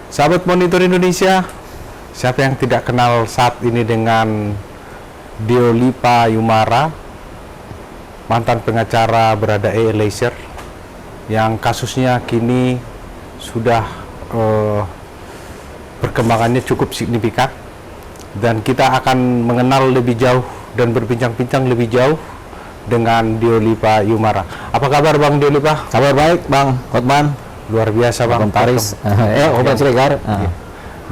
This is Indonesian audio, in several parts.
Sahabat Monitor Indonesia, siapa yang tidak kenal saat ini dengan Deolipa Yumara, mantan pengacara Baradae Eliezer, yang kasusnya kini sudah perkembangannya cukup signifikan, dan kita akan mengenal lebih jauh dan berbincang-bincang lebih jauh dengan Deolipa Yumara. Apa kabar Bang Deolipa? Kabar baik Bang Hotman. Luar biasa Bang Paris. Open Siregar.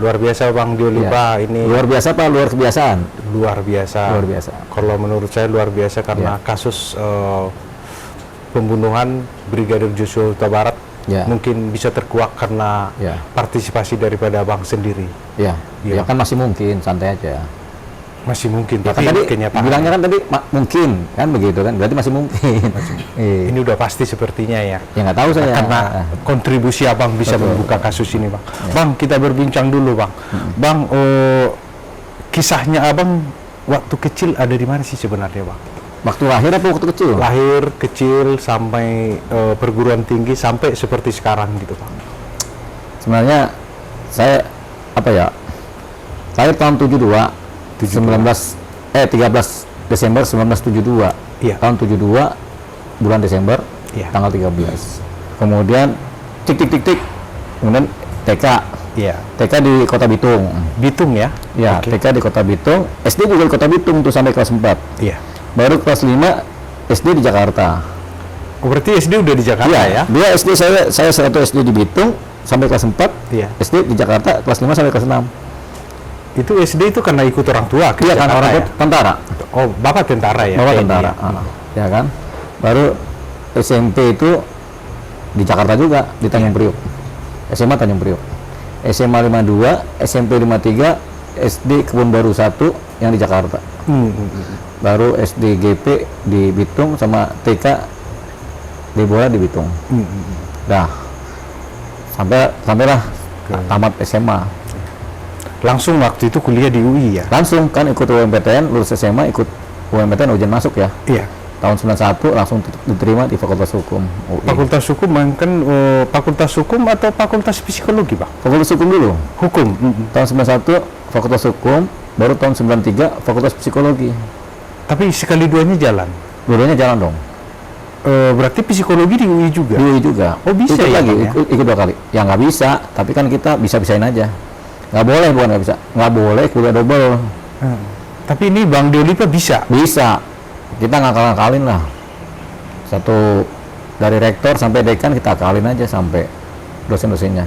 Luar biasa Bang Deolipa ini. Luar biasa apa luar kebiasaan? Luar biasa. Luar biasa. Kalau menurut saya luar biasa karena kasus pembunuhan Brigadir Joshua Huta Barat mungkin bisa terkuak karena partisipasi daripada Bang sendiri. Ya kan masih mungkin, santai aja. Masih mungkin, ya, tapi kan tadi kenyataan. Bilangnya kan tadi mungkin, kan begitu kan? Berarti masih mungkin. Ini udah pasti sepertinya ya. Ya nggak tahu saya. Karena kontribusi Abang bisa membuka kasus ini, Bang. Bang, kita berbincang dulu, Bang. Bang, kisahnya Abang waktu kecil ada di mana sih sebenarnya, Bang? Waktu lahir apa waktu kecil? Lahir, kecil, sampai perguruan tinggi, sampai seperti sekarang gitu, Bang. Sebenarnya saya lahir tahun 72. 13 Desember 1972. Iya. Tahun 72 bulan Desember, tanggal 13. Kemudian kemudian TK. Iya. TK di Kota Bitung. Bitung ya? Ya, TK di Kota Bitung. SD juga di Kota Bitung tuh sampai kelas 4. Iya. Baru kelas 5 SD di Jakarta. Oh, berarti SD udah di Jakarta ya? Dia SD saya satu SD di Bitung sampai kelas 4. Iya. SD di Jakarta kelas 5 sampai kelas 6. Itu SD itu karena ikut orang tua? Iya kan, orang tua tentara. Oh, Bapak tentara ya? Bapak tentara, ya kan. Baru SMP itu di Jakarta juga, di Tanjung Priok. SMA Tanjung Priok. SMA 52, SMP 53, SD Kebun Baru 1 yang di Jakarta. Baru SD GP di Bitung sama TK Debora di Bitung. Dah. Sampailah tamat SMA. Langsung waktu itu kuliah di UI ya? Langsung kan ikut UMPTN, lulus SMA ikut UMPTN ujian masuk ya. Iya. Tahun 91 langsung diterima di Fakultas Hukum UI. Fakultas Hukum kan Fakultas Hukum atau Fakultas Psikologi, Pak? Fakultas Hukum dulu. Hukum. Tahun 91 Fakultas Hukum, baru tahun 93 Fakultas Psikologi. Tapi sekali duanya jalan? Dua-duanya jalan dong. Berarti psikologi di UI juga? Di UI juga. Oh bisa ikut ya? Lagi, ikut 2 kali. Ya nggak bisa, tapi kan kita bisa-bisain aja. Nggak boleh, bukan nggak bisa. Nggak boleh kuliah double. Tapi ini Bang Deolipa bisa? Bisa. Kita ngakal-ngakalin lah. Satu dari rektor sampai dekan kita akalin aja sampai dosen-dosennya.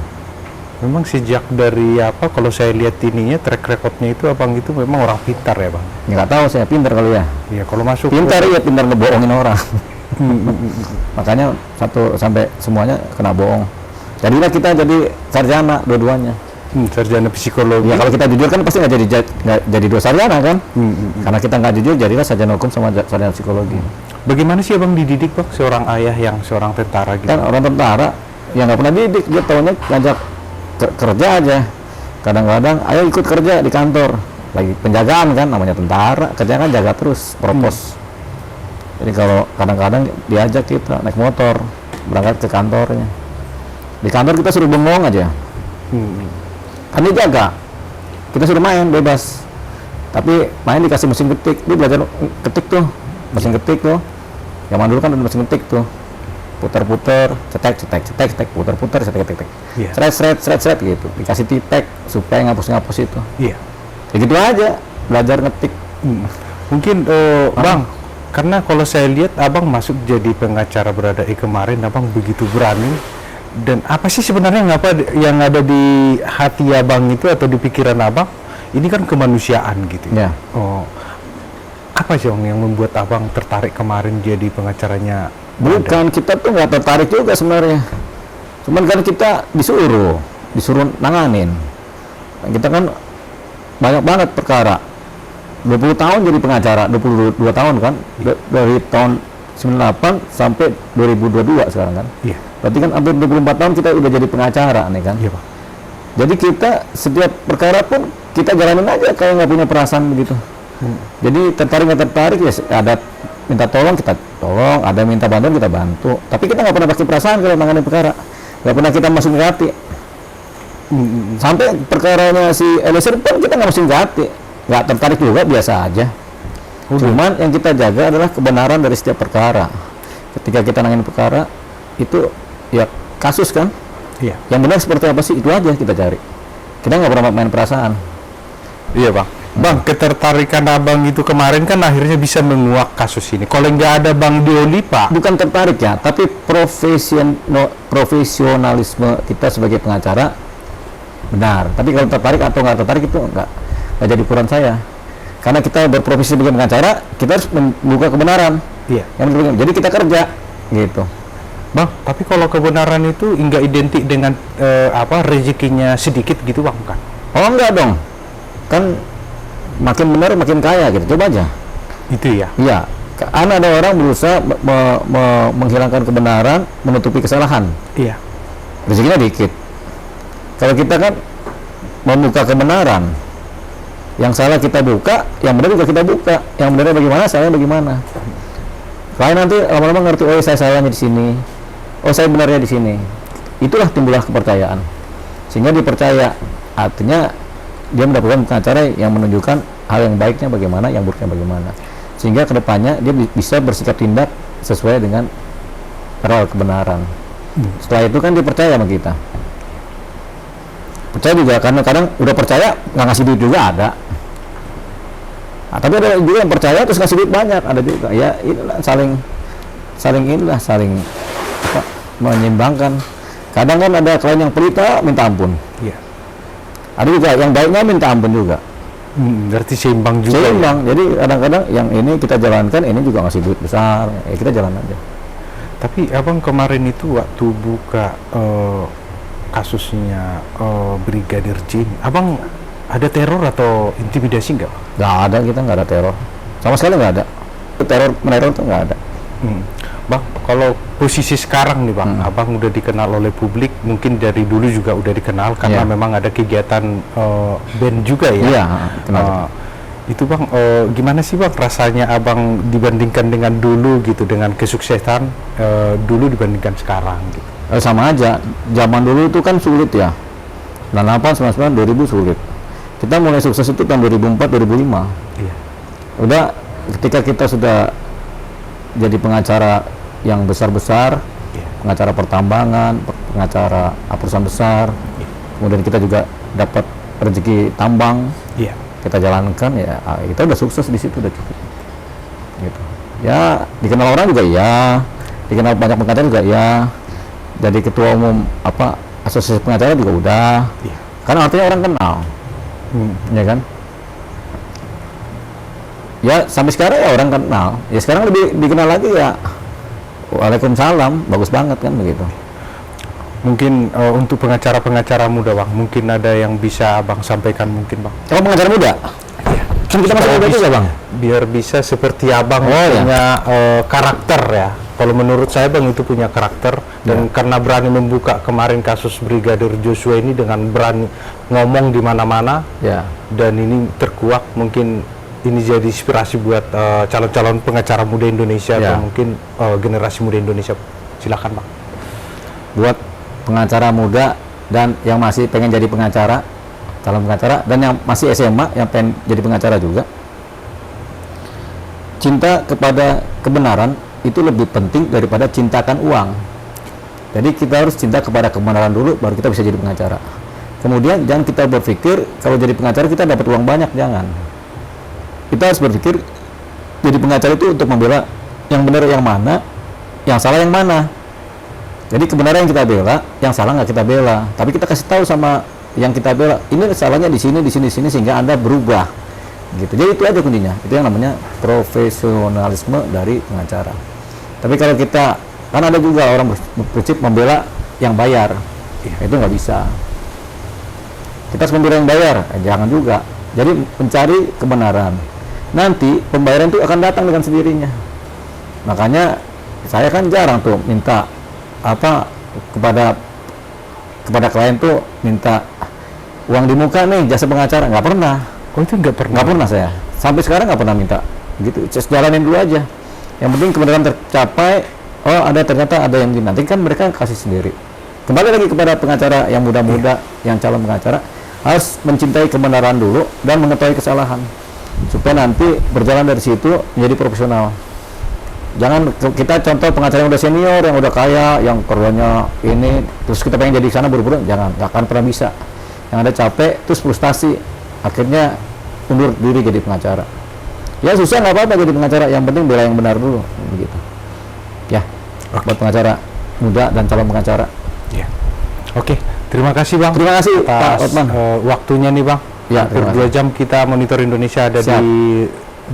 Memang sejak dari kalau saya lihat ininya, track recordnya itu Abang itu memang orang pintar ya, Bang? Nggak tahu saya, pintar kali ya. Iya, kalau masuk pintar ya, pintar ngebohongin orang. Makanya satu sampai semuanya kena bohong. Jadilah kita jadi sarjana dua-duanya. Sarjana psikologi. Ya kalau kita jujur kan pasti nggak jadi dua sarjana kan? Karena kita nggak jujur, jadilah sarjana hukum sama sarjana psikologi. Bagaimana sih Abang dididik, Bang? Seorang ayah yang seorang tentara gitu? Kan orang tentara yang nggak pernah didik, dia taunya ngajak kerja aja. Kadang-kadang ayo ikut kerja di kantor, lagi penjagaan kan, namanya tentara, kerja kan jaga terus propos. Jadi kalau kadang-kadang diajak kita naik motor berangkat ke kantornya, di kantor kita suruh bengong aja. Kan dia jaga, kita suruh main bebas, tapi main dikasih mesin ketik, dia belajar ketik tuh, mesin ketik tuh. Zaman dulu kan ada mesin ketik tuh, putar-putar, cetek, putar-putar, cetek. Seret gitu, dikasih tipek supaya ngapus itu. Iya. Ya gitu aja, belajar ngetik. Mungkin Bang, karena kalau saya lihat Abang masuk jadi pengacara Baradae kemarin, Abang begitu berani. Dan apa sih sebenarnya yang ada di hati Abang itu atau di pikiran Abang? Ini kan kemanusiaan gitu ya. Oh, apa sih yang membuat Abang tertarik kemarin jadi pengacaranya? Bukan, kita tuh nggak tertarik juga sebenarnya. Cuman kan kita disuruh nanganin. Kita kan banyak banget perkara. 20 tahun jadi pengacara, 22 tahun kan? Dari tahun 98 sampai 2022 sekarang kan? Iya. Berarti kan hampir 24 tahun kita udah jadi pengacara nih kan? Iya, Pak. Jadi kita setiap perkara pun kita jalanin aja kalau nggak punya perasaan begitu. Jadi tertarik nggak tertarik ya ada minta tolong kita tolong, ada minta bantuan kita bantu. Tapi kita nggak pernah pakai perasaan kalau menangani perkara. Nggak pernah kita masuk ke hati. Sampai perkaranya si Eliezer pun kita nggak mesti ganti, nggak tertarik juga, biasa aja. Cuman yang kita jaga adalah kebenaran dari setiap perkara. Ketika kita nangin perkara itu ya kasus kan, Iya. yang benar seperti apa sih, itu aja kita cari. Kita nggak pernah main perasaan. Iya bang. Bang, ketertarikan abang itu kemarin kan akhirnya bisa menguak kasus ini. Kalau nggak ada Bang Doli Pak, Bukan tertarik ya, tapi profesionalisme kita sebagai pengacara benar. Tapi kalau tertarik atau nggak tertarik itu nggak jadi ukuran saya. Karena kita berprofesi sebagai pengacara, kita harus membuka kebenaran. iya. Jadi kita kerja gitu. Bang, tapi kalau kebenaran itu nggak identik dengan rezekinya sedikit gitu bang, kan? Oh enggak dong, kan makin benar makin kaya gitu. Coba aja. Itu ya. Iya, karena ada orang berusaha menghilangkan kebenaran, menutupi kesalahan. Iya. Rezekinya dikit. Kalau kita kan membuka kebenaran, yang salah kita buka, yang benar juga kita buka. Yang benar bagaimana, salahnya bagaimana. Kalian nanti lama-lama ngerti, oh saya salahnya di sini, oh saya benarnya di sini. Itulah timbullah kepercayaan. Sehingga dipercaya, artinya dia mendapatkan pengacara yang menunjukkan hal yang baiknya bagaimana, yang buruknya bagaimana. Sehingga kedepannya dia bisa bersikap tindak sesuai dengan rel kebenaran. Setelah itu kan dipercaya sama kita. Percaya juga, karena kadang udah percaya nggak ngasih duit juga ada. Nah, tapi ada juga yang percaya terus ngasih duit banyak, ada juga. Ya inilah saling menyimbangkan. Kadang kan ada klien yang pelita minta ampun. Iya. Ada juga yang baiknya minta ampun juga. Berarti seimbang juga. Seimbang. Jadi kadang-kadang yang ini kita jalankan, ini juga ngasih duit besar. Ya kita jalan aja. Tapi abang kemarin itu waktu buka kasusnya Brigadir J, abang ada teror atau intimidasi nggak? Nggak ada, kita nggak ada teror. Sama sekali nggak ada. Meneror itu nggak ada. Bang, kalau posisi sekarang nih bang, abang udah dikenal oleh publik, mungkin dari dulu juga udah dikenal karena memang ada kegiatan band juga ya. Iya, kenal. Itu bang, gimana sih bang rasanya abang dibandingkan dengan dulu gitu, dengan kesuksesan dulu dibandingkan sekarang gitu? Sama aja. Zaman dulu itu kan sulit ya. 98, 99, 2000 sulit. Kita mulai sukses itu tahun 2004, 2005. Iya. Udah ketika kita sudah jadi pengacara yang besar-besar, pengacara pertambangan, pengacara perusahaan besar, kemudian kita juga dapat rezeki tambang, kita jalankan ya, kita udah sukses di situ, udah cukup gitu ya. Dikenal orang juga ya, dikenal banyak pengacara juga ya, jadi ketua umum asosiasi pengacara juga udah, karena artinya orang kenal, ya kan. Ya sampai sekarang ya orang kenal. Ya sekarang lebih dikenal lagi ya. Waalaikumsalam, bagus banget kan begitu. Mungkin untuk pengacara-pengacara muda bang, mungkin ada yang bisa abang sampaikan mungkin bang. Kalau pengacara muda? Kan kita masih muda juga bang. Biar bisa seperti abang punya karakter ya. Kalau menurut saya bang itu punya karakter, dan karena berani membuka kemarin kasus Brigadir Joshua ini dengan berani ngomong di mana-mana, dan ini terkuak, mungkin ini jadi inspirasi buat calon-calon pengacara muda Indonesia atau mungkin generasi muda Indonesia. Silakan bang. Buat pengacara muda dan yang masih pengen jadi pengacara, calon pengacara, dan yang masih SMA yang pengen jadi pengacara juga, cinta kepada kebenaran itu lebih penting daripada cintakan uang. Jadi kita harus cinta kepada kebenaran dulu, baru kita bisa jadi pengacara. Kemudian jangan kita berpikir kalau jadi pengacara kita dapat uang banyak, jangan. Kita harus berpikir jadi pengacara itu untuk membela yang benar yang mana, yang salah yang mana. Jadi kebenaran yang kita bela, yang salah nggak kita bela. Tapi kita kasih tahu sama yang kita bela, ini salahnya di sini, di sini, di sini, sehingga Anda berubah. Gitu. Jadi itu aja kuncinya. Itu yang namanya profesionalisme dari pengacara. Tapi kalau kita, kan ada juga orang berprinsip membela yang bayar, itu nggak bisa. Kita harus membela yang bayar, jangan juga. Jadi mencari kebenaran. Nanti pembayaran itu akan datang dengan sendirinya. Makanya saya kan jarang tuh minta kepada klien tuh minta uang di muka nih jasa pengacara, nggak pernah. Oh itu nggak pernah saya sampai sekarang nggak pernah minta gitu. Just jalanin dulu aja, yang penting kebenaran tercapai. Oh ternyata ada yang nanti kan mereka kasih sendiri kembali lagi kepada pengacara yang muda-muda, yang calon pengacara harus mencintai kebenaran dulu dan mengetahui kesalahan supaya nanti berjalan dari situ menjadi profesional. Jangan kita contoh pengacara yang udah senior, yang udah kaya, yang kerjanya ini, terus kita pengen jadi di sana buru-buru, jangan, nggak akan pernah bisa. Yang ada capek, terus frustasi, akhirnya undur diri jadi pengacara. Ya susah nggak apa-apa jadi pengacara, yang penting bela yang benar dulu, begitu. Ya, buat pengacara muda dan calon pengacara. Ya. Oke, terima kasih Bang. Terima kasih Pak atas Otman. waktunya nih Bang. Ya, Hampir terima 2 jam kita monitor Indonesia ada Siap.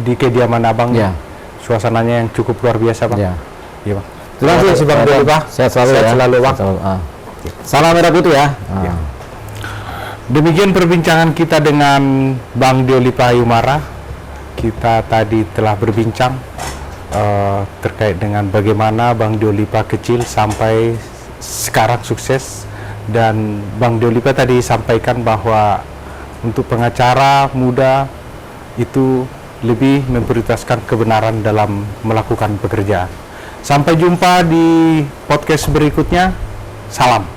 di kediaman Abang. Ya. Suasananya yang cukup luar biasa Bang. Ya. Iya Bang. Terima kasih Bang Pak Doli Otman. Bang. Sehat selalu ya. Selalu Bang. Sehat selalu, Salam merah putih ya. Ya. Demikian perbincangan kita dengan Bang Doli Payumara. Kita tadi telah berbincang terkait dengan bagaimana Bang Dolipa kecil sampai sekarang sukses, dan Bang Dolipa tadi sampaikan bahwa untuk pengacara muda itu lebih memprioritaskan kebenaran dalam melakukan pekerjaan. Sampai jumpa di podcast berikutnya. Salam.